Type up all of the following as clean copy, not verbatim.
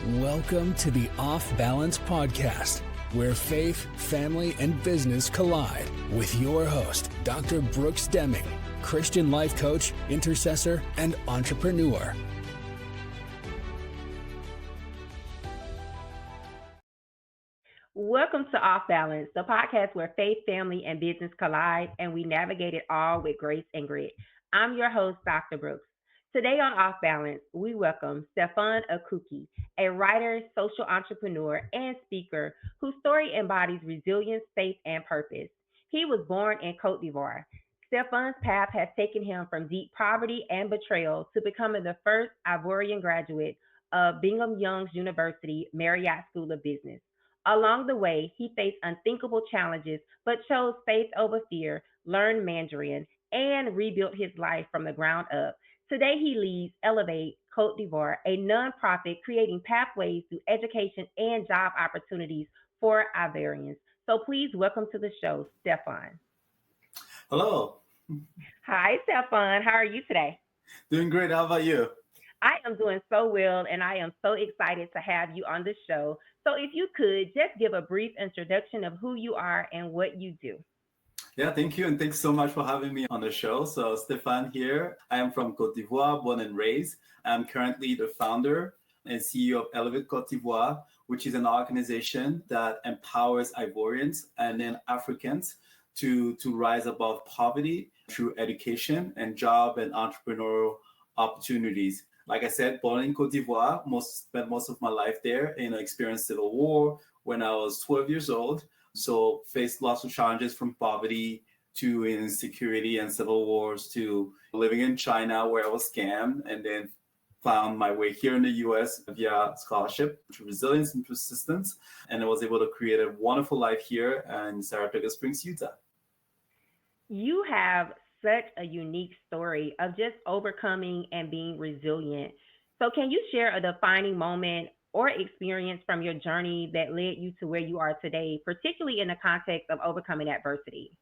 Welcome to the Off Balance Podcast, where faith, family, and business collide with your host, Dr. Brooks Deming, Christian life coach, intercessor, and entrepreneur. Welcome to Off Balance, the podcast where faith, family, and business collide, and we navigate it all with grace and grit. I'm your host, Dr. Brooks. Today on Off Balance, we welcome Stéphane Akoki, a writer, social entrepreneur, and speaker whose story embodies resilience, faith, and purpose. He was born in Côte d'Ivoire. Stéphane's path has taken him from deep poverty and betrayal to becoming the first Ivorian graduate of Brigham Young University Marriott School of Business. Along the way, he faced unthinkable challenges, but chose faith over fear, learned Mandarin, and rebuilt his life from the ground up. Today, he leads Elevate Côte d'Ivoire, a nonprofit creating pathways through education and job opportunities for Ivorians. So please welcome to the show, Stéphane. Hello. Hi, Stéphane. How are you today? Doing great. How about you? I am doing so well, and I am so excited to have you on the show. So if you could just give a brief introduction of who you are and what you do. Yeah, thank you. And thanks so much for having me on the show. So Stéphane here. I am from Côte d'Ivoire, born and raised. I'm currently the founder and CEO of Elevate Côte d'Ivoire, which is an organization that empowers Ivorians and then Africans to rise above poverty through education and job and entrepreneurial opportunities. Like I said, born in Côte d'Ivoire, spent most of my life there, experienced civil war when I was 12 years old. So faced lots of challenges from poverty to insecurity and civil wars to living in China where I was scammed, and then found my way here in the US via scholarship, through resilience and persistence. And I was able to create a wonderful life here in Saratoga Springs, Utah. You have such a unique story of just overcoming and being resilient. So can you share a defining moment or experience from your journey that led you to where you are today, particularly in the context of overcoming adversity?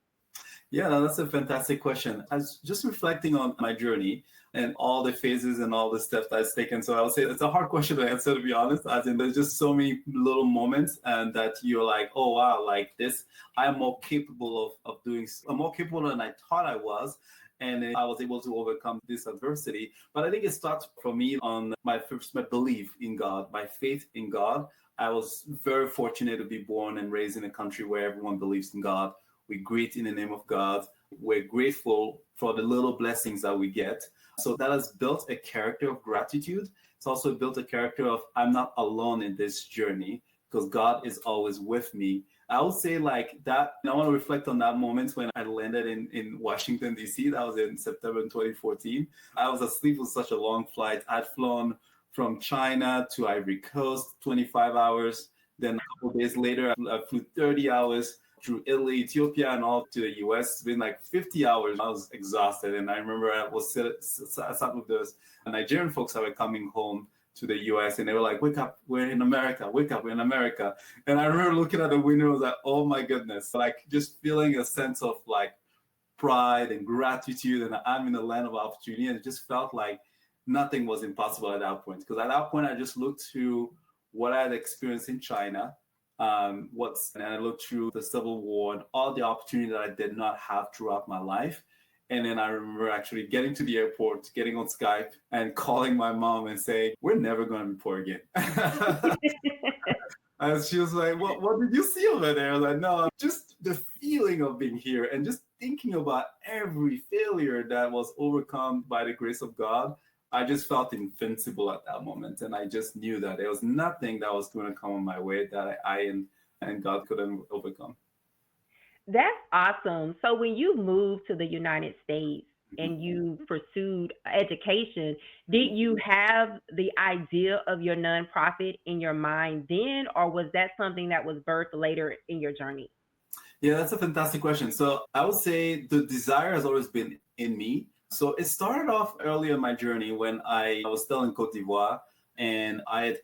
Yeah, that's a fantastic question. I was just reflecting on my journey and all the phases and all the steps I've taken. So I would say it's a hard question to answer, to be honest. As in, there's just so many little moments and that you're like, oh, wow, like this, I'm more capable of doing, I'm more capable than I thought I was. And I was able to overcome this adversity. But I think it starts for me on my belief in God, my faith in God. I was very fortunate to be born and raised in a country where everyone believes in God. We greet in the name of God. We're grateful for the little blessings that we get. So that has built a character of gratitude. It's also built a character of I'm not alone in this journey because God is always with me. I would say like that, and I want to reflect on that moment when I landed in Washington, D.C. That was in September 2014. I was asleep for such a long flight. I'd flown from China to Ivory Coast, 25 hours. Then a couple of days later, I flew 30 hours through Italy, Ethiopia, and all to the U.S. It's been like 50 hours. I was exhausted. And I remember I sat with those Nigerian folks that were coming home to the US, and they were like, wake up, we're in America, wake up, we're in America. And I remember looking at the window, I was like, oh my goodness, like just feeling a sense of like pride and gratitude, and I'm in the land of opportunity. And it just felt like nothing was impossible at that point. Because at that point, I just looked through what I had experienced in China, and I looked through the Civil War and all the opportunity that I did not have throughout my life. And then I remember actually getting to the airport, getting on Skype and calling my mom and saying, we're never going to be poor again. And she was like, what did you see over there? I was like, no, just the feeling of being here and just thinking about every failure that was overcome by the grace of God. I just felt invincible at that moment. And I just knew that there was nothing that was going to come on my way that I and God couldn't overcome. That's awesome. So when you moved to the United States and you pursued education, did you have the idea of your nonprofit in your mind then, or was that something that was birthed later in your journey? Yeah, that's a fantastic question. So I would say the desire has always been in me. So it started off early in my journey when I was still in Côte d'Ivoire, and I'd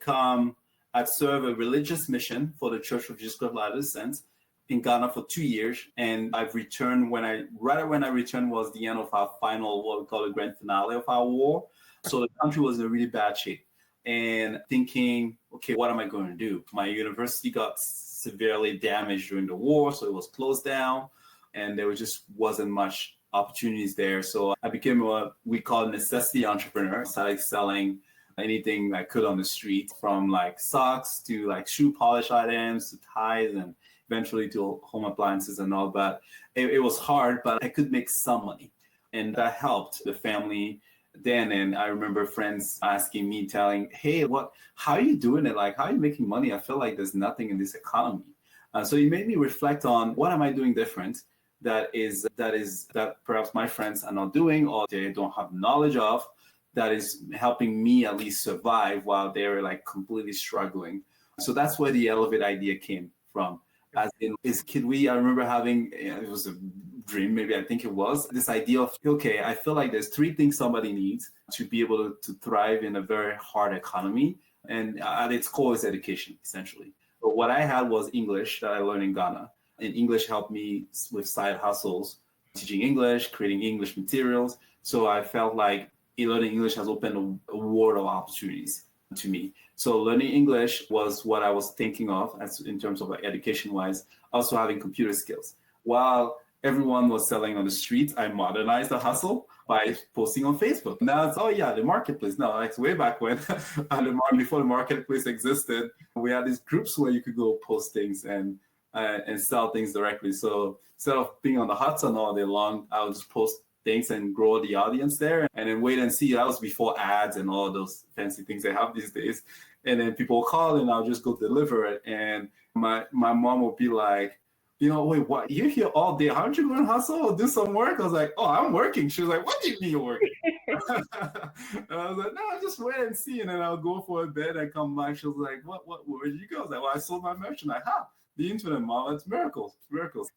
served a religious mission for the Church of Jesus Christ of Latter-day Saints in Ghana for 2 years, and I've returned when I returned was the end of our final, what we call the grand finale of our war. So the country was in a really bad shape. and thinking, okay, what am I going to do? My university got severely damaged during the war, so it was closed down, and there just wasn't much opportunities there. So I became what we call a necessity entrepreneur. I started selling anything I could on the street, from like socks to like shoe polish items to ties, and eventually to home appliances and all. But it was hard, but I could make some money, and that helped the family then. And I remember friends asking me, telling, hey, how are you doing it? Like, how are you making money? I feel like there's nothing in this economy. So it made me reflect on, what am I doing different that perhaps my friends are not doing, or they don't have knowledge of, that is helping me at least survive while they're like completely struggling. So that's where the Elevate idea came from. As in, I remember having, it was a dream, maybe I think it was, this idea of, okay, I feel like there's 3 things somebody needs to be able to thrive in a very hard economy. And at its core is education, essentially. But what I had was English that I learned in Ghana. And English helped me with side hustles, teaching English, creating English materials. So I felt like learning English has opened a world of opportunities to me. So learning English was what I was thinking of as in terms of education-wise. Also having computer skills. While everyone was selling on the street, I modernized the hustle by posting on Facebook. Now it's, the marketplace. No, like way back when, before the marketplace existed, we had these groups where you could go post things and sell things directly. So instead of being on the hudson all day long, I would just post things and grow the audience there, and then wait and see. That was before ads and all those fancy things they have these days. And then people call, and I'll just go deliver it. And my mom would be like, wait, what? You're here all day. How don't you go and hustle or do some work? I was like, I'm working. She was like, what do you mean you're working? And I was like, no, just wait and see. And then I'll go for a bit and come back. She was like, where did you go? I was like, well, I sold my merchandise. The internet, mom, it's miracles.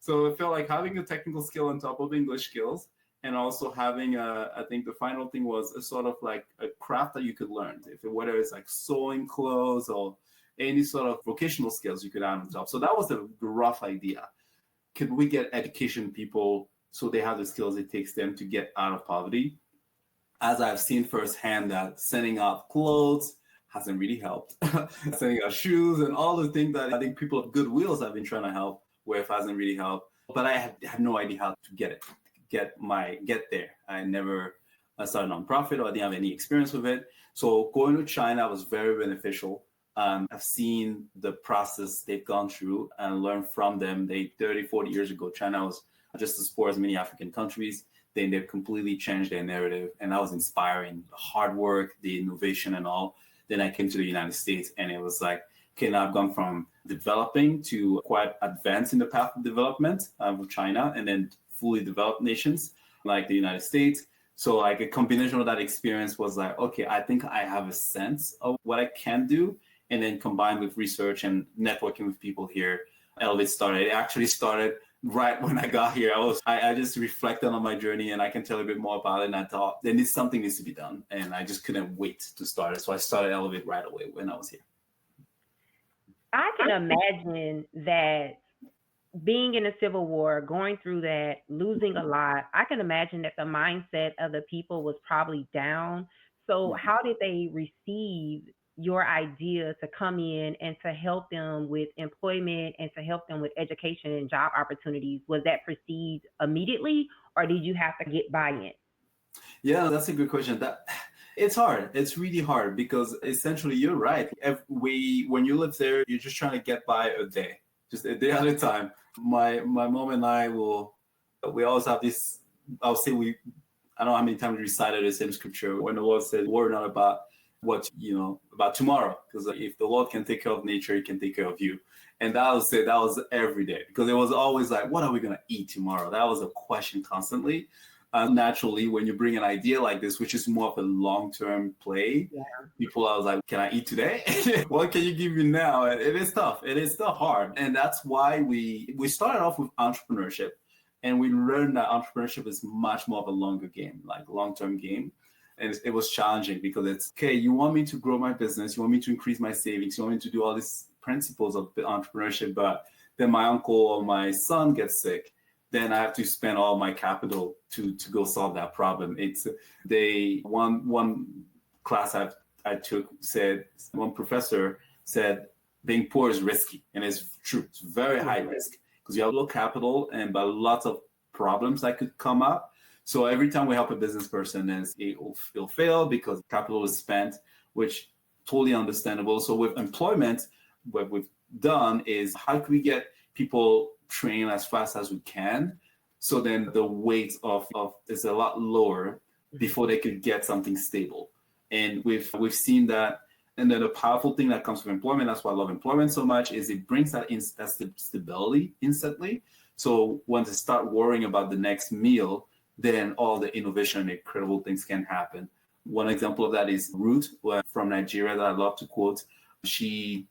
So it felt like having a technical skill on top of English skills, and also having I think the final thing was a sort of like a craft that you could learn, whether it's like sewing clothes or any sort of vocational skills you could add on top. So that was the rough idea. Could we get education people so they have the skills it takes them to get out of poverty? As I've seen firsthand, that sending out clothes hasn't really helped. Sending out shoes and all the things that I think people of goodwills have been trying to help with hasn't really helped. But I have no idea how to get there. I never started a nonprofit, or I didn't have any experience with it. So going to China was very beneficial. I've seen the process they've gone through and learned from them. 30, 40 years ago, China was just as poor as many African countries. Then they've completely changed their narrative, and that was inspiring. The hard work, the innovation and all. Then I came to the United States, and it was like, okay, now I've gone from developing to quite advanced in the path of development with China, and then fully developed nations like the United States. So like a combination of that experience was like, okay, I think I have a sense of what I can do. And then combined with research and networking with people here, Elevate started. It actually started right when I got here. I just reflected on my journey, and I can tell a bit more about it. And I thought then something needs to be done, and I just couldn't wait to start it. So I started Elevate right away when I was here. I can imagine that being in a civil war, going through that, losing a lot, I can imagine that the mindset of the people was probably down. So how did they receive your idea to come in and to help them with employment and to help them with education and job opportunities? Was that perceived immediately, or did you have to get buy-in? Yeah, that's a good question. It's hard. It's really hard because essentially you're right. When you live there, you're just trying to get by a day, just a day at a time. My mom and I we always have this, I'll say I don't know how many times we recited the same scripture when the Lord said, worry not about about tomorrow, because if the Lord can take care of nature, he can take care of you. And that was every day, because it was always like, what are we going to eat tomorrow? That was a question constantly. Naturally, when you bring an idea like this, which is more of a long-term play, people are like, can I eat today? What can you give me now? And it is tough. It is still hard. And that's why we started off with entrepreneurship. And we learned that entrepreneurship is much more of a longer game, like long-term game. And it was challenging because it's, okay, you want me to grow my business, you want me to increase my savings, you want me to do all these principles of entrepreneurship, but then my uncle or my son gets sick. Then I have to spend all my capital to go solve that problem. It's one class I've I took said, one professor said, being poor is risky. And it's true. It's very high risk because you have low capital and but lots of problems that could come up. So every time we help a business person, it'll fail because capital is spent, which totally understandable. So with employment, what we've done is how can we get people trained as fast as we can? So then the weight of is a lot lower before they could get something stable. And we've seen that. And then the powerful thing that comes from employment, that's why I love employment so much, is it brings that stability instantly. So once they start worrying about the next meal, then all the innovation and incredible things can happen. One example of that is Ruth from Nigeria that I love to quote. She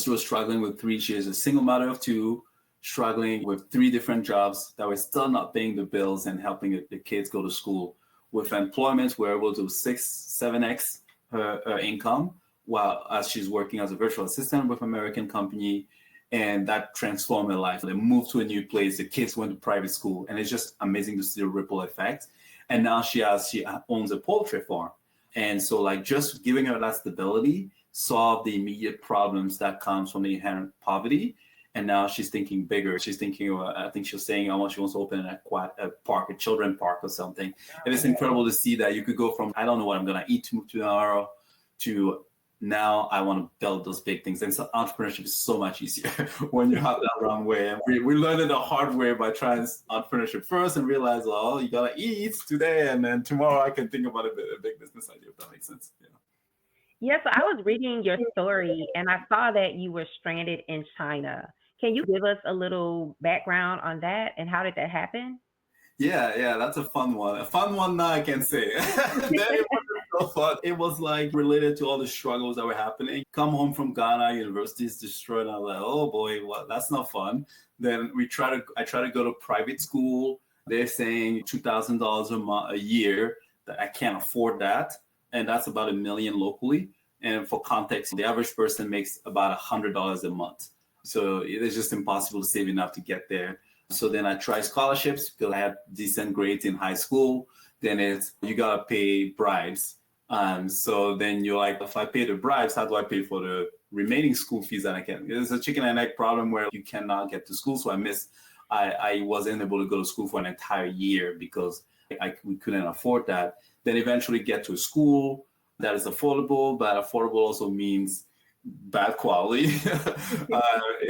was struggling with she is a single mother of two, struggling with 3 different jobs that were still not paying the bills and helping the kids go to school. With employment, we're able to 7x her income while as she's working as a virtual assistant with an American company, and that transformed her life. They moved to a new place, the kids went to private school, and it's just amazing to see the ripple effect. And now she owns a poultry farm. And so like just giving her that stability solved the immediate problems that comes from the inherent poverty. And now she's thinking bigger. She's thinking, I think she was saying almost she wants to open a park, a children park or something. And it's incredible to see that you could go from, I don't know what I'm going to eat tomorrow, to now I want to build those big things. And so entrepreneurship is so much easier when you have that wrong way. And we learned it the hard way by trying entrepreneurship first and realize, well, you got to eat today. And then tomorrow I can think about a big business idea, if that makes sense. Yeah. Yeah, so I was reading your story and I saw that you were stranded in China. Can you give us a little background on that and how did that happen? Yeah, that's a fun one. A fun one now I can say. It was so fun. It was like related to all the struggles that were happening. Come home from Ghana, university is destroyed. And I'm like, oh boy, that's not fun. Then I try to go to private school. They're saying $2,000 a year. That I can't afford that. And that's about $1 million locally. And for context, the average person makes about $100 a month. So it's just impossible to save enough to get there. So then I tried scholarships because I had decent grades in high school. Then you got to pay bribes. So then you're like, if I pay the bribes, how do I pay for the remaining school fees that I can? It's a chicken and egg problem where you cannot get to school. So I wasn't able to go to school for an entire year because we couldn't afford that. Then eventually get to a school that is affordable, but affordable also means bad quality.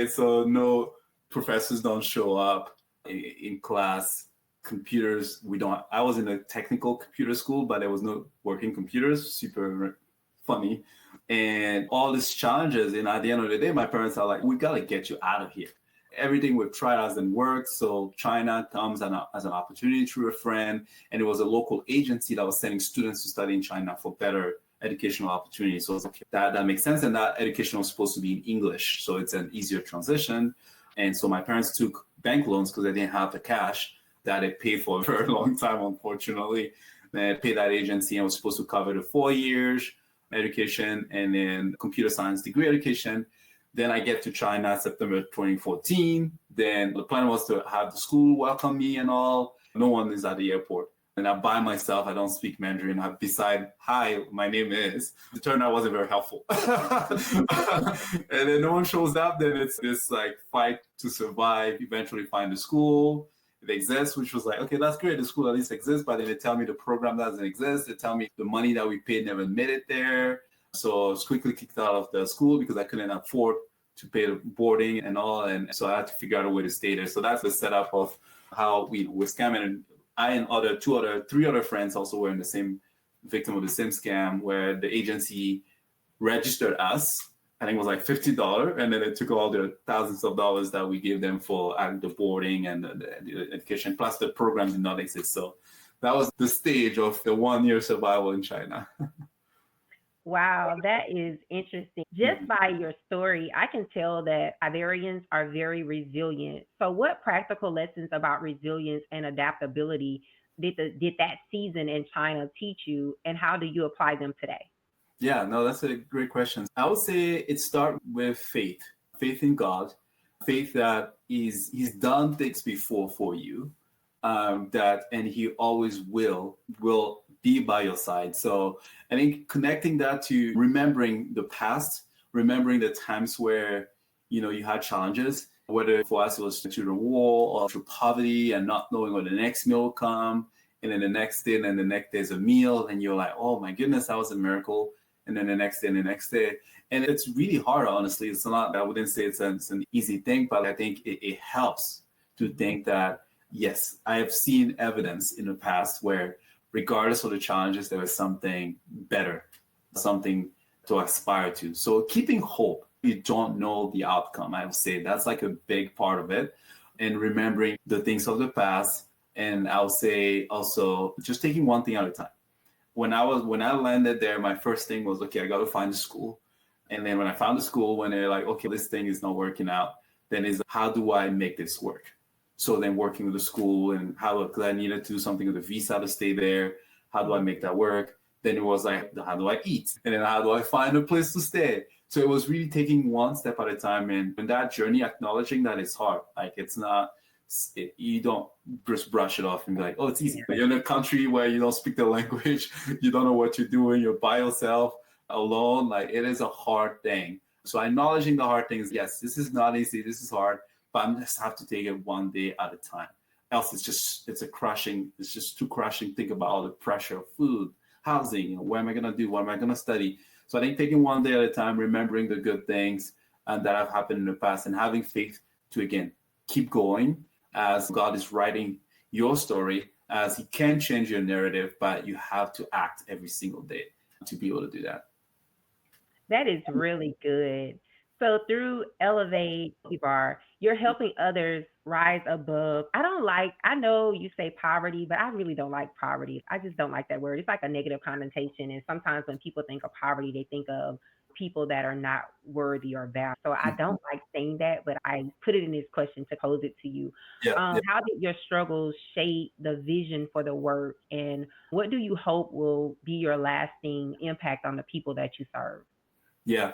So no professors don't show up in class. Computers, I was in a technical computer school, but there was no working computers, super funny. And all these challenges, and at the end of the day, my parents are like, we got to get you out of here. Everything we've tried hasn't worked. So China comes as an opportunity through a friend. And it was a local agency that was sending students to study in China for better educational opportunities. So okay, that makes sense. And that education was supposed to be in English. So it's an easier transition. And so my parents took bank loans because they didn't have the cash that they paid for a very long time, unfortunately. They paid that agency and was supposed to cover the 4 years education and then computer science degree education. Then I get to China September 2014. Then the plan was to have the school welcome me and all. No one is at the airport. And I'm by myself. I don't speak Mandarin. I decide, hi, my name is. It turned out wasn't very helpful. And then no one shows up. Then it's this like fight to survive, eventually find a school. It exists, which was like, okay, that's great. The school at least exists. But then they tell me the program doesn't exist. They tell me the money that we paid never made it there. So I was quickly kicked out of the school because I couldn't afford to pay the boarding and all. And so I had to figure out a way to stay there. So that's the setup of how we were scamming. And I and three other friends also were in the same victim of the same scam where the agency registered us. I think it was like $50. And then they took all the thousands of dollars that we gave them for the boarding and the education, plus the program did not exist. So that was the stage of the 1 year survival in China. Wow, that is interesting. Just by your story, I can tell that Iberians are very resilient. So what practical lessons about resilience and adaptability did that season in China teach you, and how do you apply them today? Yeah, no, that's a great question. I would say it starts with faith in God, faith that He's done things before for you, and He always will be by your side. So I think connecting that to remembering the past, remembering the times where, you had challenges, whether for us it was through the war or through poverty and not knowing when the next meal will come. And then the next day, and then the next day's a meal, and you're like, oh my goodness, that was a miracle. And then the next day and the next day. And it's really hard, honestly. It's not, I wouldn't say it's an easy thing, but I think it helps to think that, yes, I have seen evidence in the past where regardless of the challenges, there was something better, something to aspire to. So keeping hope, you don't know the outcome, I would say that's like a big part of it. And remembering the things of the past. And I would say also just taking one thing at a time. When I landed there, my first thing was, okay, I got to find a school. And then when I found a school, when they're like, okay, this thing is not working out, then is how do I make this work? So then working with the school and because I needed to do something with the visa to stay there. How do I make that work? Then it was like, how do I eat? And then how do I find a place to stay? So it was really taking one step at a time. And in that journey, acknowledging that it's hard. Like it's not, you don't just brush it off and be like, oh, it's easy. You're in a country where you don't speak the language. You don't know what you're doing. You're by yourself alone. Like it is a hard thing. So acknowledging the hard things. Yes, this is not easy. This is hard, but I just have to take it one day at a time. Else it's just too crushing. Think about all the pressure of food, housing, what am I going to do? What am I going to study? So I think taking one day at a time, remembering the good things that have happened in the past and having faith to, again, keep going as God is writing your story, as He can change your narrative, but you have to act every single day to be able to do that. That is really good. So through Elevate, you're helping others rise above. I know you say poverty, but I really don't like poverty. I just don't like that word. It's like a negative connotation. And sometimes when people think of poverty, they think of people that are not worthy or valued. So I don't like saying that, but I put it in this question to pose it to you. How did your struggles shape the vision for the work? And what do you hope will be your lasting impact on the people that you serve? Yeah.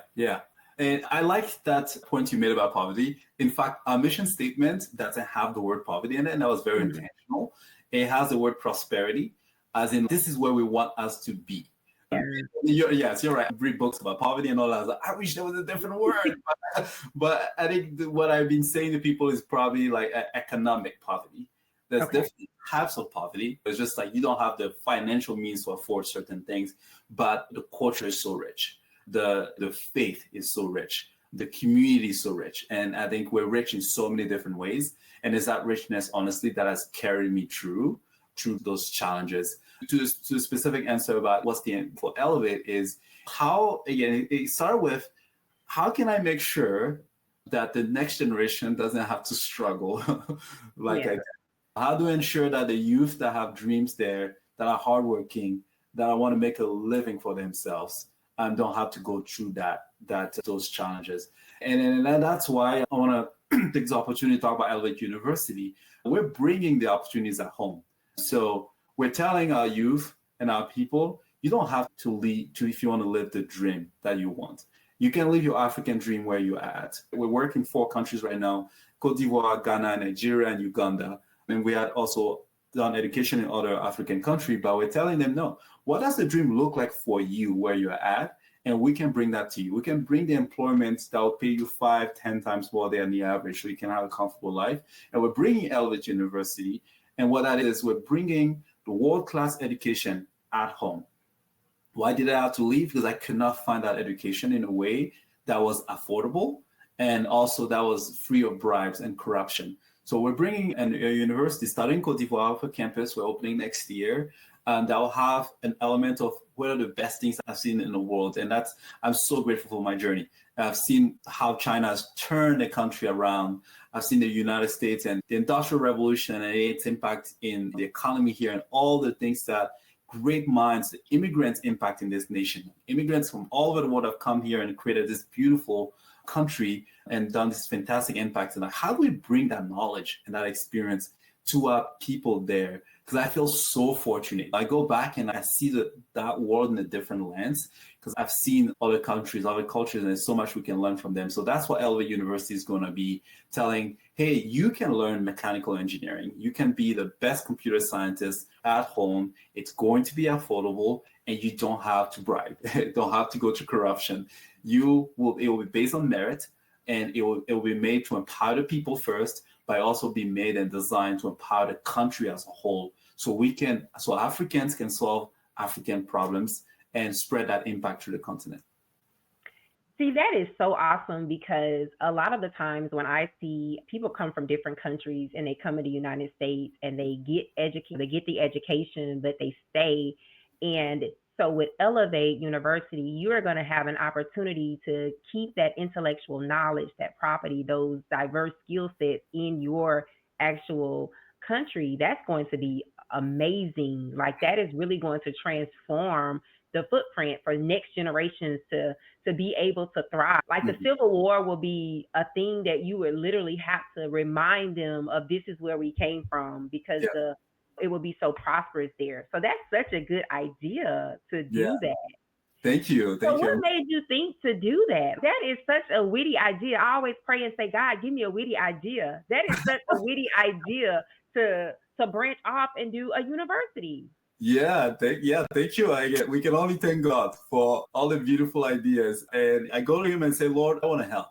And I like that point you made about poverty. In fact, our mission statement doesn't have the word poverty in it, and that was very intentional. It has the word prosperity, as in this is where we want us to be. Yes, you're right. I read books about poverty and all that. I was like, I wish there was a different word. but I think what I've been saying to people is probably like economic poverty. There's definitely types of poverty. It's just like you don't have the financial means to afford certain things, but the culture is so rich. The faith is so rich. The community is so rich. And I think we're rich in so many different ways. And it's that richness, honestly, that has carried me through those challenges. To the specific answer about what's the end for Elevate is how, again, it started with how can I make sure that the next generation doesn't have to struggle I did? How do I ensure that the youth that have dreams there, that are hardworking, that want to make a living for themselves, and don't have to go through those challenges. And that's why I want to take this opportunity to talk about Elevate University. We're bringing the opportunities at home. So we're telling our youth and our people, you don't have to if you want to live the dream that you want. You can live your African dream where you're at. We're working 4 countries right now: Côte d'Ivoire, Ghana, Nigeria, and Uganda. And we had also done education in other African countries, but we're telling them, no, what does the dream look like for you where you're at? And we can bring that to you. We can bring the employment that will pay you 5-10 times more than the average, so you can have a comfortable life. And we're bringing Elevate University. And what that is, we're bringing the world-class education at home. Why did I have to leave? Because I could not find that education in a way that was affordable and also that was free of bribes and corruption. So we're bringing a university starting Côte d'Ivoire for campus. We're opening next year, and that will have an element of what are the best things I've seen in the world. And I'm so grateful for my journey. I've seen how China has turned the country around. I've seen the United States and the Industrial Revolution and its impact in the economy here and all the things that great minds, the immigrants impact in this nation. Immigrants from all over the world have come here and created this beautiful country and done this fantastic impact. And how do we bring that knowledge and that experience to our people there, because I feel so fortunate. I go back and I see that world in a different lens, because I've seen other countries, other cultures, and there's so much we can learn from them. So that's what Elevate University is going to be telling, hey, you can learn mechanical engineering. You can be the best computer scientist at home. It's going to be affordable, and you don't have to bribe. Don't have to go to corruption. It will be based on merit, and it will be made to empower the people first, but also be made and designed to empower the country as a whole. So Africans can solve African problems and spread that impact to the continent. See, that is so awesome, because a lot of the times when I see people come from different countries and they come to the United States and they get educated, they get the education, but they stay. And so with Elevate University, you are going to have an opportunity to keep that intellectual knowledge, that property, those diverse skill sets in your actual country. That's going to be amazing. Like, that is really going to transform the footprint for next generations to be able to thrive. Like, the Civil War will be a thing that you would literally have to remind them of, this is where we came from, because it will be so prosperous there. So that's such a good idea to do that. Thank you. So what made you think to do that? That is such a witty idea. I always pray and say, God, give me a witty idea. That is such a witty idea to branch off and do a university. Thank you. We can only thank God for all the beautiful ideas. And I go to him and say, Lord, I want to help.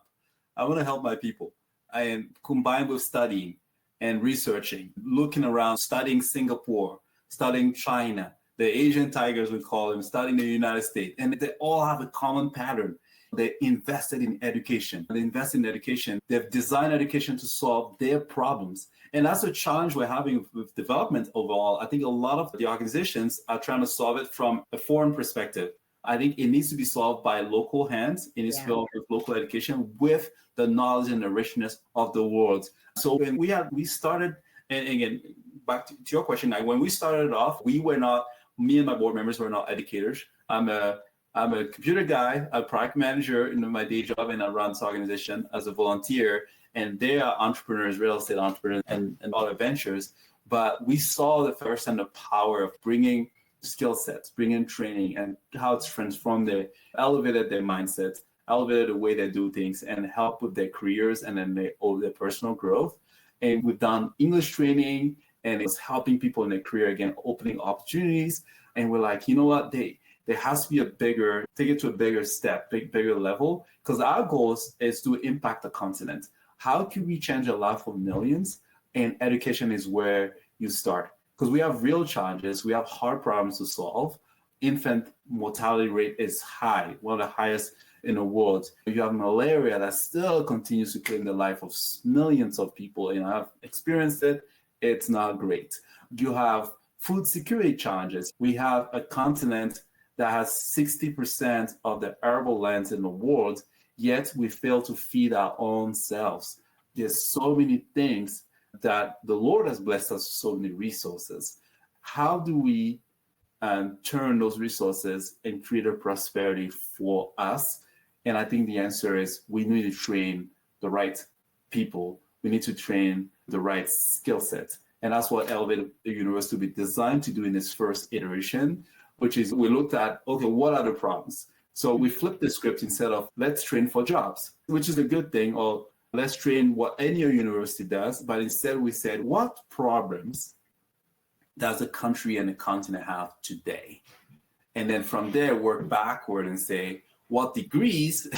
I want to help my people. And combined with studying and researching, looking around, studying Singapore, studying China, the Asian tigers, we call them, studying the United States. And they all have a common pattern. They invested in education. They've designed education to solve their problems. And that's a challenge we're having with development overall. I think a lot of the organizations are trying to solve it from a foreign perspective. I think it needs to be solved by local hands. It needs to be solved with local education, with the knowledge and the richness of the world. So when we started, and again, back to your question, when we started off, me and my board members were not educators. I'm a computer guy, a product manager in my day job, and I run this organization as a volunteer. And they are entrepreneurs, real estate entrepreneurs, and other ventures. But we saw the first time the power of bringing skill sets, bringing training, and how it's transformed elevated their mindset, elevated the way they do things, and help with their careers and then their personal growth. And we've done English training, and it's helping people in their career, again, opening opportunities. And we're like, you know what, there has to be take it to a bigger step, bigger level, because our goal is to impact the continent. How can we change the life of millions? And education is where you start, because we have real challenges. We have hard problems to solve. Infant mortality rate is high, one of the highest in the world. You have malaria that still continues to claim the life of millions of people. I've experienced it. It's not great. You have food security challenges. We have a continent that has 60% of the arable lands in the world, yet we fail to feed our own selves. There's so many things that the Lord has blessed us with, so many resources. How do we turn those resources and create a prosperity for us? And I think the answer is we need to train the right people. We need to train the right skill set. And that's what Elevate University will be designed to do in its first iteration, which is we looked at, okay, what are the problems? So we flipped the script instead of let's train for jobs, which is a good thing, or let's train what any university does. But instead we said, what problems does a country and a continent have today? And then from there, work backward and say, what degrees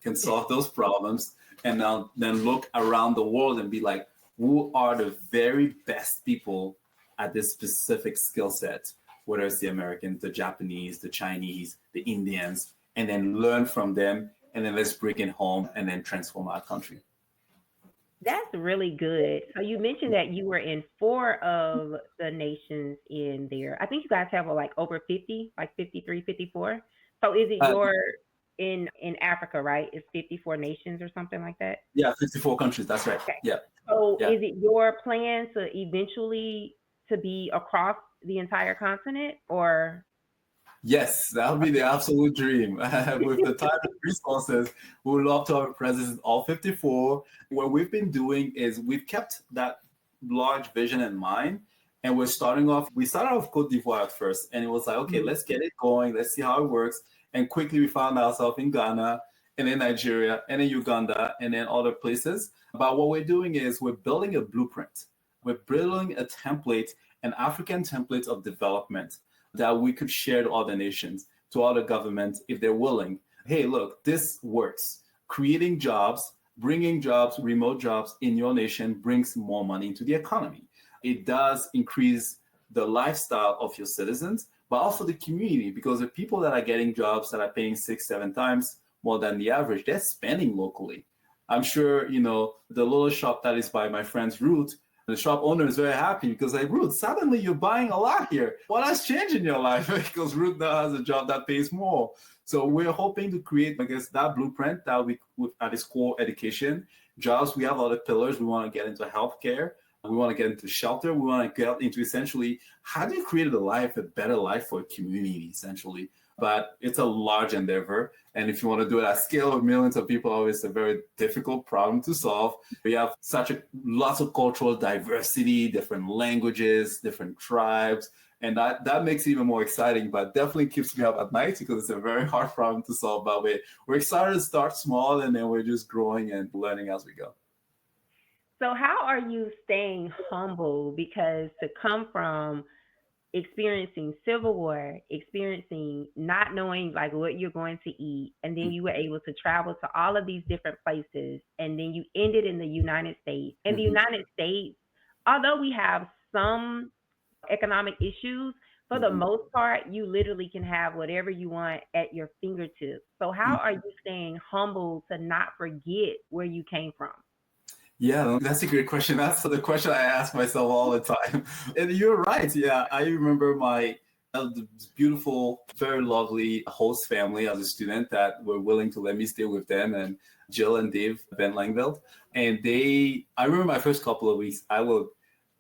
can solve those problems? And now then look around the world and be like, who are the very best people at this specific skill set? Whether it's the Americans, the Japanese, the Chinese, the Indians, and then learn from them, and then let's bring it home and then transform our country. That's really good. So you mentioned that you were in 4 of the nations in there. I think you guys have like over 50, like 53, 54. So is it in Africa, right? It's 54 nations or something like that? Yeah, 54 countries. That's right. Okay. Yeah. So is it your plan to eventually to be across the entire continent, or? Yes, that would be the absolute dream. With the time and resources, we would love to have a presence in all 54. What we've been doing is we've kept that large vision in mind. And we started off Cote d'Ivoire at first. And it was like, okay, let's get it going. Let's see how it works. And quickly we found ourselves in Ghana and in Nigeria and in Uganda and in other places. But what we're doing is we're building a blueprint. We're building a template, an African template of development that we could share to other nations, to other governments, if they're willing. Hey, look, this works. Creating jobs, bringing jobs, remote jobs in your nation brings more money into the economy. It does increase the lifestyle of your citizens, but also the community, because the people that are getting jobs that are paying 6-7 times more than the average, they're spending locally. I'm sure, the little shop that is by my friend's Ruth, the shop owner is very happy because like, Ruth, suddenly you're buying a lot here. What has changed in your life? Because Ruth now has a job that pays more. So we're hoping to create, I guess, that blueprint that we, at its core, education, jobs. We have other pillars. We want to get into healthcare. We want to get into shelter. We want to get into essentially how do you create a better life for a community, essentially. But it's a large endeavor. And if you want to do it at scale of millions of people, it's a very difficult problem to solve. We have lots of cultural diversity, different languages, different tribes. And that makes it even more exciting, but definitely keeps me up at night because it's a very hard problem to solve. But we're excited to start small, and then we're just growing and learning as we go. So how are you staying humble? Because to come from experiencing civil war, experiencing not knowing like what you're going to eat, and then you were able to travel to all of these different places, and then you ended in the United States. In the United States, although we have some economic issues, for the most part, you literally can have whatever you want at your fingertips. So how are you staying humble to not forget where you came from? Yeah, that's a great question. That's the question I ask myself all the time. And you're right. Yeah, I remember my beautiful, very lovely host family as a student that were willing to let me stay with them, and Jill and Dave Van Langveld. And I remember my first couple of weeks, I would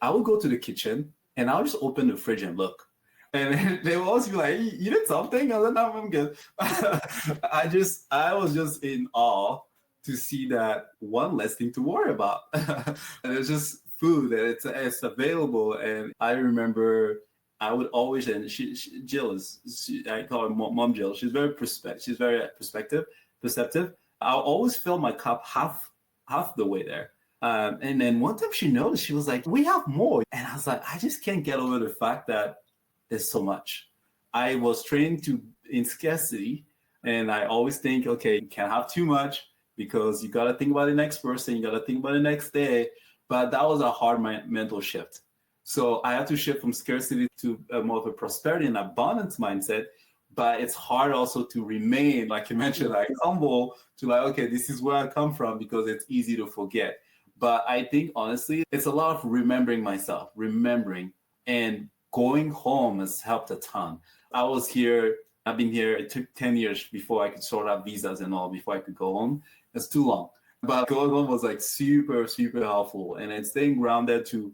go to the kitchen and I'll just open the fridge and look. And they will always be like, you did something? I was like, no, I'm good. I was just in awe to see that one less thing to worry about. And it's just food and it's available. And I remember I would always, and Jill I call her Mom Jill. She's very perceptive. I'll always fill my cup half the way there. And then one time she noticed, she was like, we have more. And I was like, I just can't get over the fact that there's so much. I was trained in scarcity, and I always think, okay, you can't have too much because you got to think about the next person, you got to think about the next day. But that was a hard mental shift. So I had to shift from scarcity to more of a prosperity and abundance mindset. But it's hard also to remain, like you mentioned, like humble to like, okay, this is where I come from, because it's easy to forget. But I think, honestly, it's a lot of remembering myself, and going home has helped a ton. I've been here, it took 10 years before I could sort out visas and all, before I could go home. It's too long. But going home was like super, super helpful. And it's staying grounded to,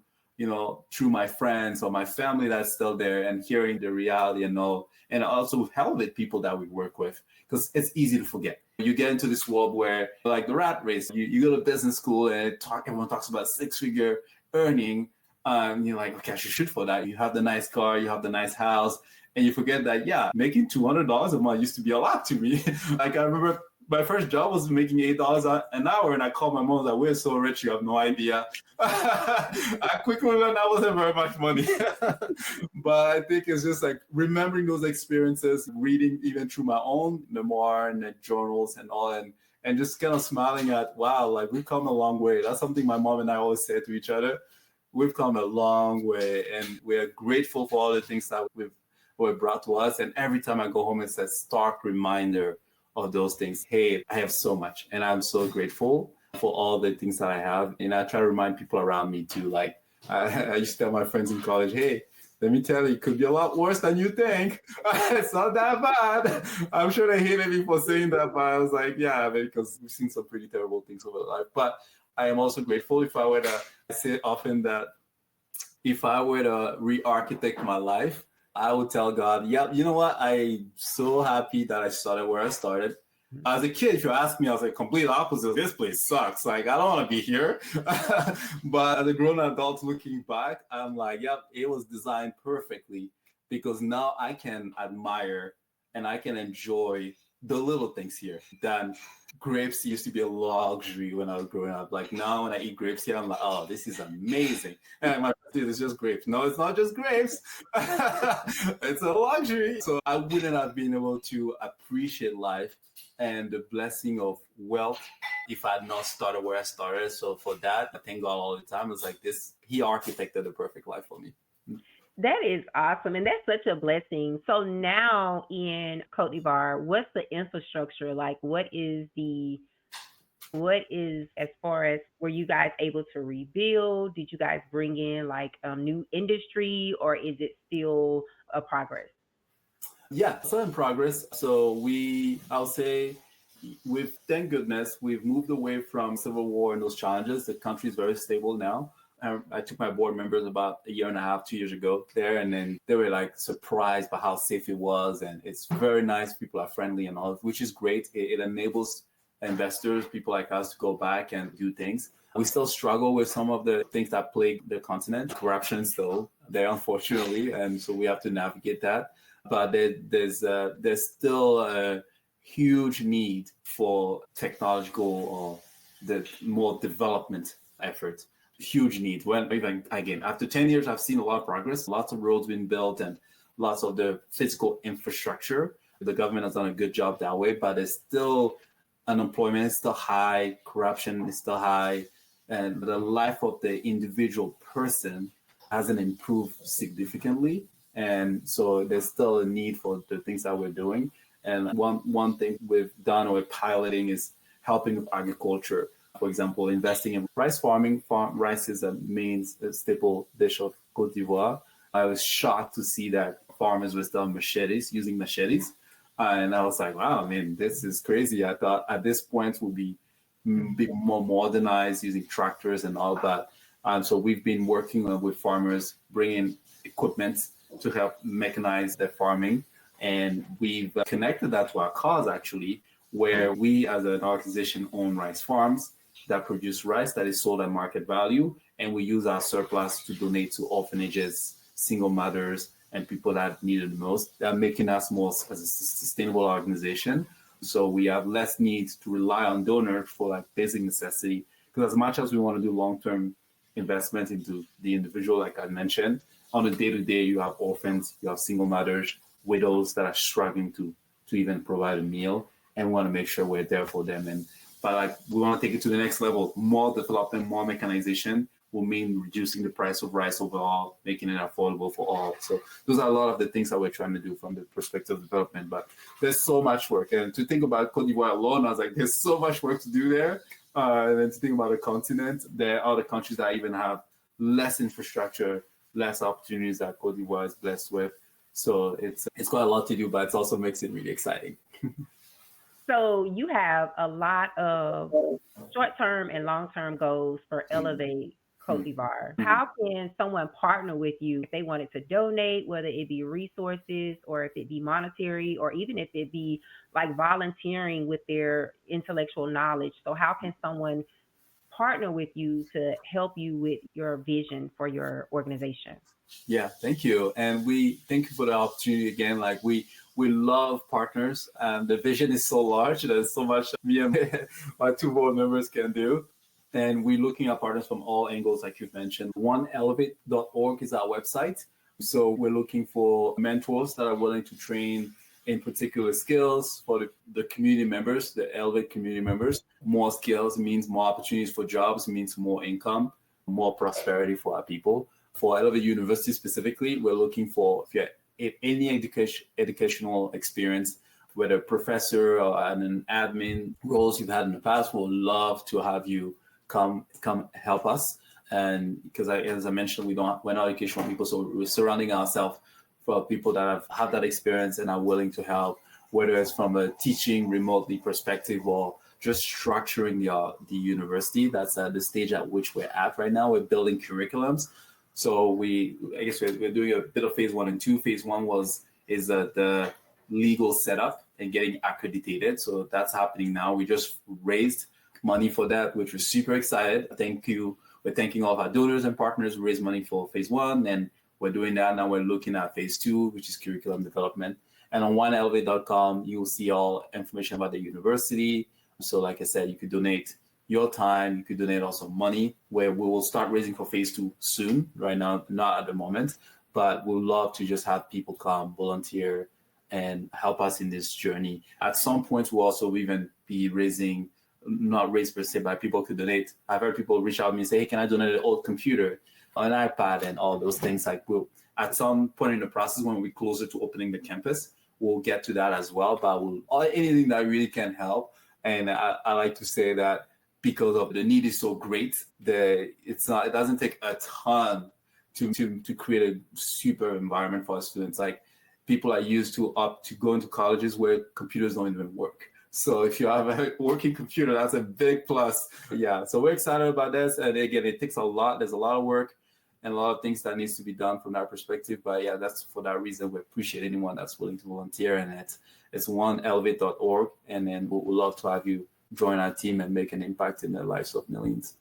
through my friends or my family that's still there, and hearing the reality and all, and also help with people that we work with, because it's easy to forget. You get into this world where, like the rat race, you go to business school and everyone talks about 6-figure earning. You're like, okay, I should shoot for that. You have the nice car, you have the nice house, and you forget that, yeah, making $200 a month used to be a lot to me. Like I remember my first job was making $8 an hour, and I called my mom like, we're so rich, you have no idea. I quickly learned that wasn't very much money. But I think it's just like remembering those experiences, reading even through my own memoir and the journals and all, and just kind of smiling at, wow, like we've come a long way. That's something my mom and I always say to each other. We've come a long way, and we're grateful for all the things that were brought to us. And every time I go home, it's a stark reminder of those things. Hey, I have so much, and I'm so grateful for all the things that I have. And I try to remind people around me too. Like I used to tell my friends in college, hey, let me tell you, it could be a lot worse than you think. It's not that bad. I'm sure they hated me for saying that, but I was like, yeah, because we've seen some pretty terrible things over life. But I am also grateful. I say often that if I were to re-architect my life, I would tell God, yeah, you know what? I'm so happy that I started where I started. As a kid, if you ask me, I was like complete opposite. This place sucks. Like, I don't want to be here. But as a grown adult looking back, I'm like, yep, it was designed perfectly because now I can admire and I can enjoy the little things here. Then grapes used to be a luxury when I was growing up. Like now when I eat grapes here, I'm like, oh, this is amazing. And my dude, it's just grapes. No, it's not just grapes. It's a luxury. So I wouldn't have been able to appreciate life and the blessing of wealth if I had not started where I started. So for that, I thank God all the time. It's like this, he architected the perfect life for me. That is awesome. And that's such a blessing. So now in Cote d'Ivoire, what's the infrastructure like? What is as far as were you guys able to rebuild? Did you guys bring in like new industry or is it still a progress? Yeah, still in progress. So I'll say thank goodness, we've moved away from civil war and those challenges. The country is very stable now. I took my board members about a year and a half, 2 years ago there, and then they were like surprised by how safe it was. And it's very nice. People are friendly and all, which is great. It enables investors, people like us to go back and do things. We still struggle with some of the things that plague the continent. Corruption is still there, unfortunately. And so we have to navigate that. But there's still a huge need for technological or the more development effort. Huge need. When even again, after 10 years, I've seen a lot of progress, lots of roads being built and lots of the physical infrastructure. The government has done a good job that way, but there's still unemployment is still high, corruption is still high, and the life of the individual person hasn't improved significantly. And so there's still a need for the things that we're doing. And one thing we've done or we're piloting is helping with agriculture. For example, investing in rice farming. Rice is a main staple dish of Côte d'Ivoire. I was shocked to see that farmers were still using machetes. And I was like, wow, this is crazy. I thought at this point we'll be more modernized using tractors and all that. And so we've been working with farmers, bringing equipment to help mechanize their farming. And we've connected that to our cause, actually, where we as an organization own rice farms that produce rice that is sold at market value. And we use our surplus to donate to orphanages, single mothers, and people that need it the most. They're making us more as a sustainable organization. So we have less need to rely on donors for like basic necessity. Because as much as we want to do long-term investment into the individual, like I mentioned, on a day-to-day, you have orphans, you have single mothers, widows that are struggling to even provide a meal, and we want to make sure we're there for them. But like we want to take it to the next level. More development, more mechanization will mean reducing the price of rice overall, making it affordable for all. So those are a lot of the things that we're trying to do from the perspective of development. But there's so much work. And to think about Côte d'Ivoire alone, I was like, there's so much work to do there. And then to think about the continent, there are other countries that even have less infrastructure, less opportunities that Côte d'Ivoire is blessed with. So it's quite a lot to do, but it also makes it really exciting. So you have a lot of short-term and long-term goals for Elevate Côte d'Ivoire. How can someone partner with you if they wanted to donate, whether it be resources or if it be monetary, or even if it be like volunteering with their intellectual knowledge? So how can someone partner with you to help you with your vision for your organization? Yeah, thank you. And we thank you for the opportunity again. Like we love partners, and the vision is so large. There's so much me and my two board members can do. And we're looking at partners from all angles, like you've mentioned. Elevate.org is our website. So we're looking for mentors that are willing to train in particular skills for the community members, the Elevate community members. More skills means more opportunities for jobs, means more income, more prosperity for our people. For Elevate University specifically, we're looking for if any educational experience, whether professor or an admin roles you've had in the past, we'll love to have you come help us. And because as I mentioned, we're not educational people, so we're surrounding ourselves for people that have that experience and are willing to help, whether it's from a teaching remotely perspective or just structuring the university. That's the stage at which we're at right now. We're building curriculums. So we're doing a bit of phase 1 and 2. Phase 1 is the legal setup and getting accredited. So that's happening now. We just raised money for that, which we're super excited. Thank you. We're thanking all of our donors and partners who raised money for phase 1, and we're doing that now. We're looking at phase 2, which is curriculum development. And on oneelevate.com, you will see all information about the university. So like I said, you could donate your time, you could donate also money, where we will start raising for phase 2 soon. Right now, not at the moment, but we'd love to just have people come, volunteer, and help us in this journey. At some point, we'll also even be raising, not raised per se, but people could donate. I've heard people reach out to me and say, hey, can I donate an old computer, an iPad, and all those things? Like, we'll, at some point in the process, when we're closer to opening the campus, we'll get to that as well. But anything that really can help. And I like to say that because of the need is so great, it doesn't take a ton to create a super environment for our students. Like, people are used to opt to go into colleges where computers don't even work. So if you have a working computer, that's a big plus. Yeah, so we're excited about this. And again, it takes a lot. There's a lot of work and a lot of things that needs to be done from that perspective. But yeah, that's for that reason. We appreciate anyone that's willing to volunteer. And it's oneelevate.org. And then we'd love to have you join our team and make an impact in the lives of millions.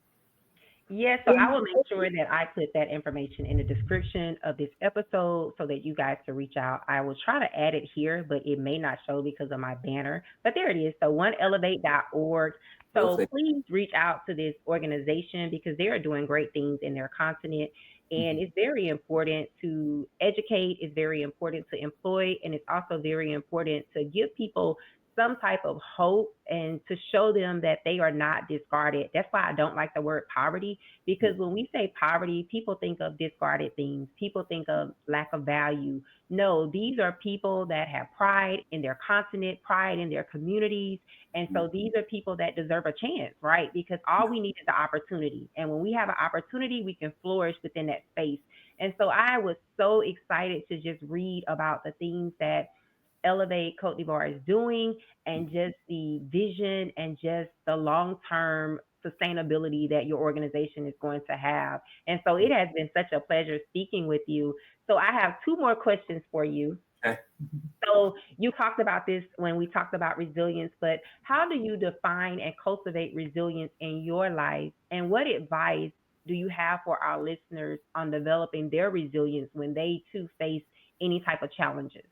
Yes, so I will make sure that I put that information in the description of this episode so that you guys can reach out. I will try to add it here, but it may not show because of my banner. But there it is. So oneelevate.org. So please reach out to this organization because they are doing great things in their continent. And it's very important to educate. It's very important to employ. And it's also very important to give people some type of hope and to show them that they are not discarded. That's why I don't like the word poverty, because when we say poverty, people think of discarded things. People think of lack of value. No, these are people that have pride in their continent, pride in their communities. And so these are people that deserve a chance, right? Because all we need is the opportunity. And when we have an opportunity, we can flourish within that space. And so I was so excited to just read about the things that Elevate Côte d'Ivoire is doing, and just the vision and just the long-term sustainability that your organization is going to have. And so it has been such a pleasure speaking with you. So I have 2 more questions for you. Okay. So you talked about this when we talked about resilience, but how do you define and cultivate resilience in your life? And what advice do you have for our listeners on developing their resilience when they too face any type of challenges?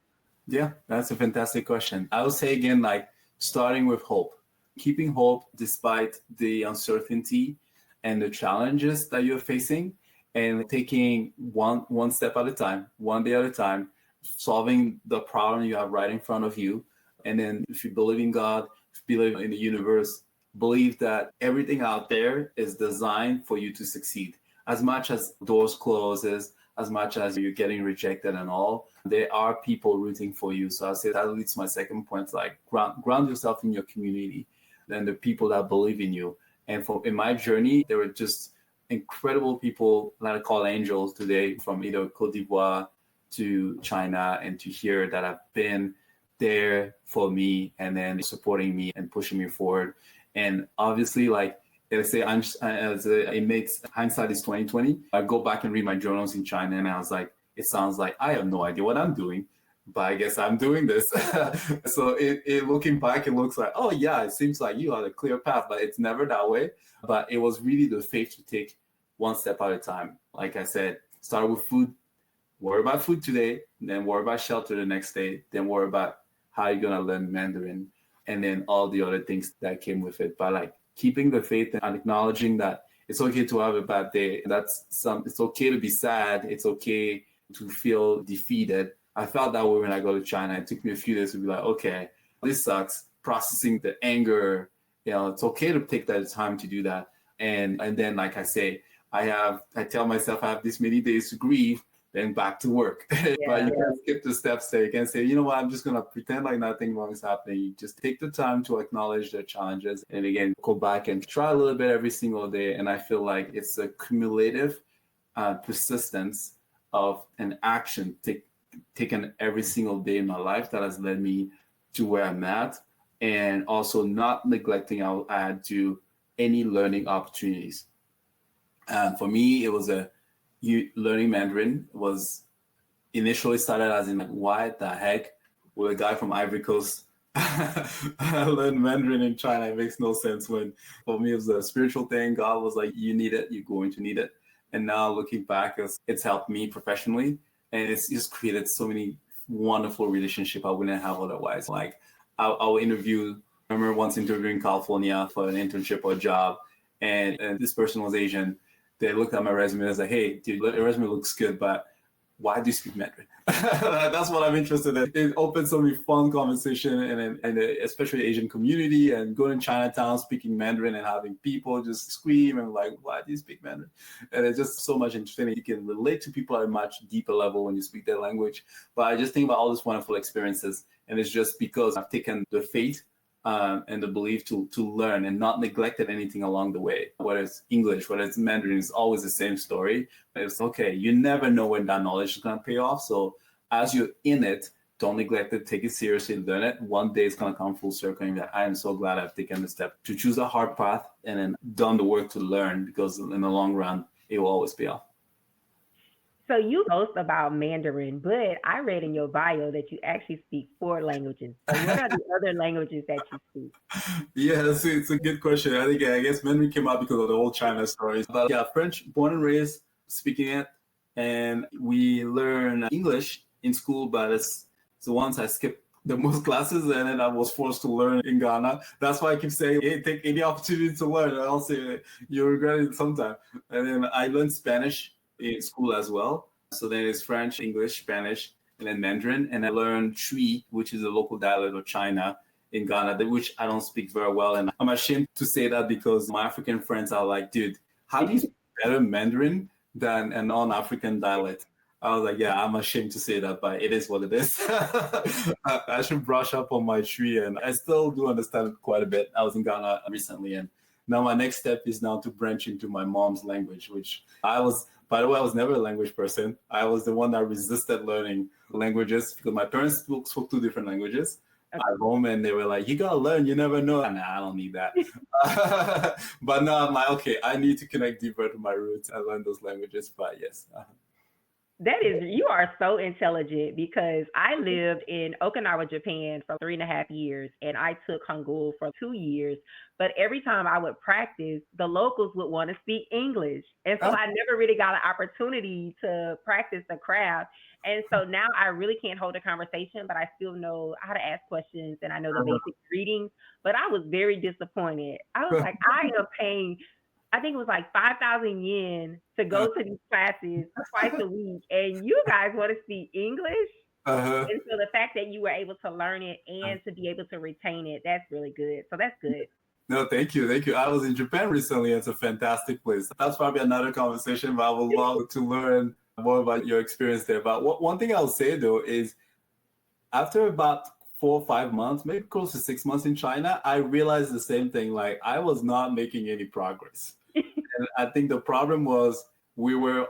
Yeah, that's a fantastic question. I would say again, like, starting with hope, keeping hope despite the uncertainty and the challenges that you're facing, and taking one step at a time, one day at a time, solving the problem you have right in front of you. And then if you believe in God, if you believe in the universe, believe that everything out there is designed for you to succeed. As much as doors closes, as much as you're getting rejected and all, there are people rooting for you. So I'll say that leads to my second point, like ground yourself in your community and the people that believe in you. And in my journey, there were just incredible people that I call angels today, from either Côte d'Ivoire to China and to here, that have been there for me and then supporting me and pushing me forward. And obviously, like, they say, it makes hindsight is 2020. I go back and read my journals in China, and I was like, it sounds like I have no idea what I'm doing, but I guess I'm doing this. So it looking back, it looks like, oh yeah, it seems like you had a clear path, but it's never that way. But it was really the faith to take one step at a time. Like I said, start with food, worry about food today, then worry about shelter the next day, then worry about how you're gonna learn Mandarin, and then all the other things that came with it. But like, keeping the faith and acknowledging that it's okay to have a bad day. It's okay to be sad. It's okay to feel defeated. I felt that way when I go to China. It took me a few days to be like, okay, this sucks. Processing the anger, it's okay to take that time to do that. And then, like I say, I tell myself I have this many days to grieve, then back to work. Yeah. But you can skip the steps there. You can say, you know what, I'm just going to pretend like nothing wrong is happening. You just take the time to acknowledge the challenges. And again, go back and try a little bit every single day. And I feel like it's a cumulative persistence of an action taken every single day in my life that has led me to where I'm at. And also not neglecting I'll add to any learning opportunities. And for me, it was learning Mandarin was initially started as in, like, why the heck would a guy from Ivory Coast I learned Mandarin in China. It makes no sense when, for me, it was a spiritual thing. God was like, you need it, you're going to need it. And now looking back, it's helped me professionally. And it's just created so many wonderful relationships I wouldn't have otherwise. Like I'll interview, I remember once interviewing in California for an internship or a job, and this person was Asian. They looked at my resume and was like, hey, dude, your resume looks good, but why do you speak Mandarin? That's what I'm interested in. It opens so many fun conversation and especially Asian community, and going to Chinatown speaking Mandarin and having people just scream and like, why do you speak Mandarin? And it's just so much interesting. You can relate to people at a much deeper level when you speak their language. But I just think about all these wonderful experiences, and it's just because I've taken the faith and the belief to learn and not neglected anything along the way. Whether it's English, whether it's Mandarin, it's always the same story. It's okay. You never know when that knowledge is going to pay off. So as you're in it, don't neglect it. Take it seriously. Learn it. One day it's going to come full circle. And I am so glad I've taken the step to choose a hard path and then done the work to learn, because in the long run, it will always pay off. So you boast about Mandarin, but I read in your bio that you actually speak 4 languages. So what are the other languages that you speak? Yeah, it's a good question. I guess Mandarin came out because of the whole China stories. But yeah, French, born and raised speaking it. And we learn English in school, but it's the ones I skipped the most classes, and then I was forced to learn in Ghana. That's why I keep saying, hey, take any opportunity to learn. I'll say you'll regret it sometime. And then I learned Spanish in school as well. So then it's French, English, Spanish, and then Mandarin. And I learned Chui, which is a local dialect of China in Ghana, which I don't speak very well. And I'm ashamed to say that because my African friends are like, dude, how do you speak better Mandarin than a non-African dialect? I was like, yeah, I'm ashamed to say that, but it is what it is. I should brush up on my Chui, and I still do understand it quite a bit. I was in Ghana recently, and now my next step is now to branch into my mom's language, which by the way, I was never a language person. I was the one that resisted learning languages because my parents spoke 2 different languages at home, and they were like, you gotta learn, you never know. And I don't need that. But now I'm like, okay, I need to connect deeper to my roots and learn those languages. But yes. You are so intelligent, because I lived in Okinawa, Japan for 3.5 years, and I took Hangul for 2 years. But every time I would practice, the locals would want to speak English. And so I never really got an opportunity to practice the craft. And so now I really can't hold a conversation, but I still know how to ask questions and I know the basic greetings. But I was very disappointed. I was like, I am paying, I think it was like 5,000 yen to go to these classes twice a week, and you guys want to speak English? And so the fact that you were able to learn it and to be able to retain it, that's really good. So that's good. No, thank you. Thank you. I was in Japan recently. It's a fantastic place. That's probably another conversation, but I would love to learn more about your experience there. But one thing I'll say, though, is after about 4 or 5 months, maybe close to 6 months in China, I realized the same thing. Like, I was not making any progress. And I think the problem was we're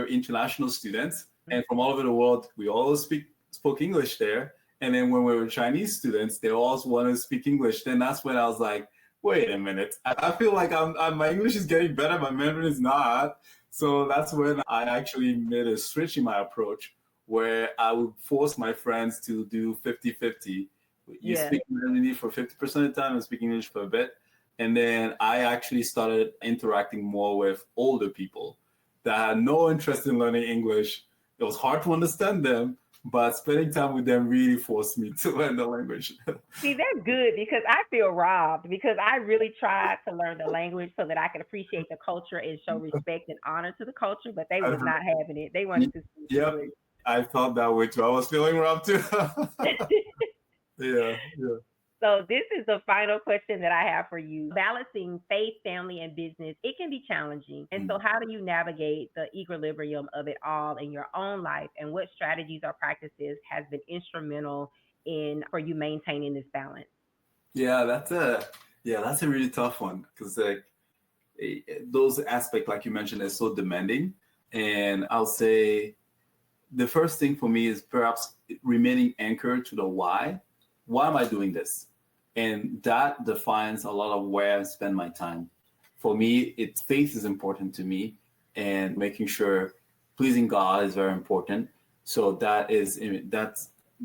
international students, and from all over the world, we all spoke English there. And then when we were Chinese students, they also wanted to speak English. Then that's when I was like, wait a minute. I feel like my English is getting better, my Mandarin is not. So that's when I actually made a switch in my approach, where I would force my friends to do 50-50. You speak Mandarin for 50% of the time and speak English for a bit. And then I actually started interacting more with older people that had no interest in learning English. It was hard to understand them, but spending time with them really forced me to learn the language. See, that's good, because I feel robbed, because I really tried to learn the language so that I could appreciate the culture and show respect and honor to the culture, but they was not having it. They wanted to speak English. I felt that way too. I was feeling robbed too. Yeah. So this is the final question that I have for you. Balancing faith, family, and business, it can be challenging. And so how do you navigate the equilibrium of it all in your own life? And what strategies or practices has been instrumental for you maintaining this balance? Yeah, that's a really tough one, because those aspects, like you mentioned, are so demanding. And I'll say the first thing for me is perhaps remaining anchored to the why. Why am I doing this? And that defines a lot of where I spend my time. For me, faith is important to me, and making sure pleasing God is very important. So that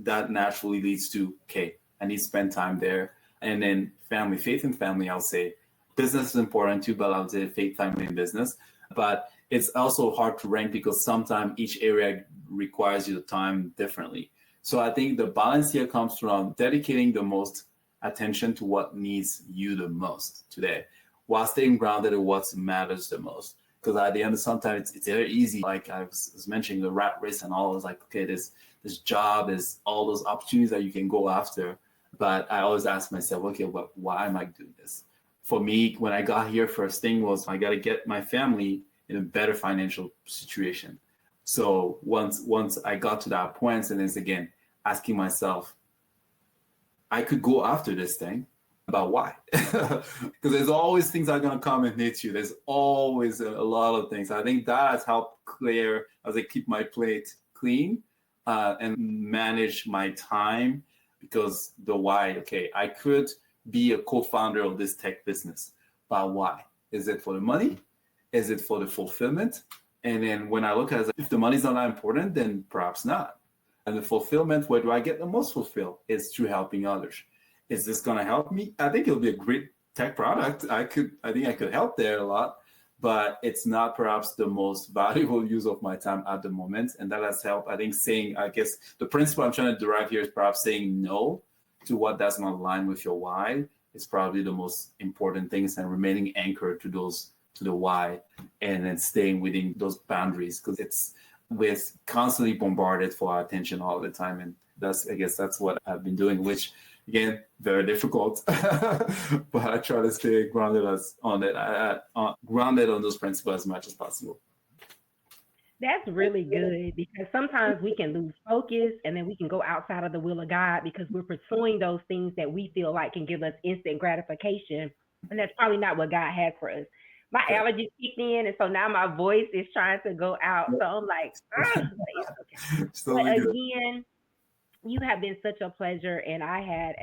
naturally leads to, okay, I need to spend time there. And then family, faith and family, I'll say business is important too, but I'll say faith, family, and business. But it's also hard to rank because sometimes each area requires you the time differently. So I think the balance here comes from dedicating the most attention to what needs you the most today, while staying grounded in what matters the most. Because at the end, sometimes it's very easy. Like I was mentioning, the rat race and all. I was like, okay, this job is all those opportunities that you can go after. But I always ask myself, okay, why am I doing this? For me, when I got here, first thing was I got to get my family in a better financial situation. So once I got to that point, and it's again asking myself, I could go after this thing, but why? Because there's always things that are going to come and hit you. There's always a lot of things. I think that has helped clear as I keep my plate clean and manage my time. Because the why, okay, I could be a co-founder of this tech business, but why? Is it for the money? Is it for the fulfillment? And then when I look at it, if the money's not that important, then perhaps not. And the fulfillment, where do I get the most fulfilled? Is through helping others. Is this going to help me? I think it'll be a great tech product. I think I could help there a lot, but it's not perhaps the most valuable use of my time at the moment. And that has helped, I think, I guess the principle I'm trying to derive here is perhaps saying no to what does not align with your why is probably the most important things, and remaining anchored to the why, and then staying within those boundaries, because it's with constantly bombarded for our attention all the time. And I guess that's what I've been doing, which again, very difficult, but I try to stay grounded grounded on those principles as much as possible. That's really good, because sometimes we can lose focus and then we can go outside of the will of God because we're pursuing those things that we feel like can give us instant gratification. And that's probably not what God has for us. My allergies kicked in, and so now my voice is trying to go out. So I'm like, okay. But again, you have been such a pleasure, and I had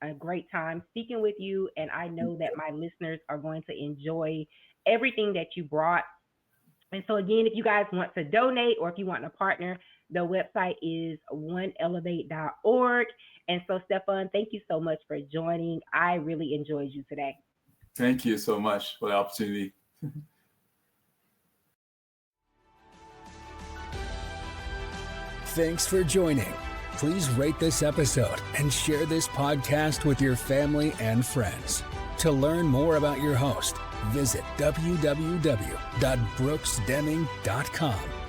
a great time speaking with you. And I know that my listeners are going to enjoy everything that you brought. And so again, if you guys want to donate or if you want to partner, the website is oneelevate.org. And so Stéphane, thank you so much for joining. I really enjoyed you today. Thank you so much for the opportunity. Thanks for joining. Please rate this episode and share this podcast with your family and friends. To learn more about your host, visit www.brooksdeming.com.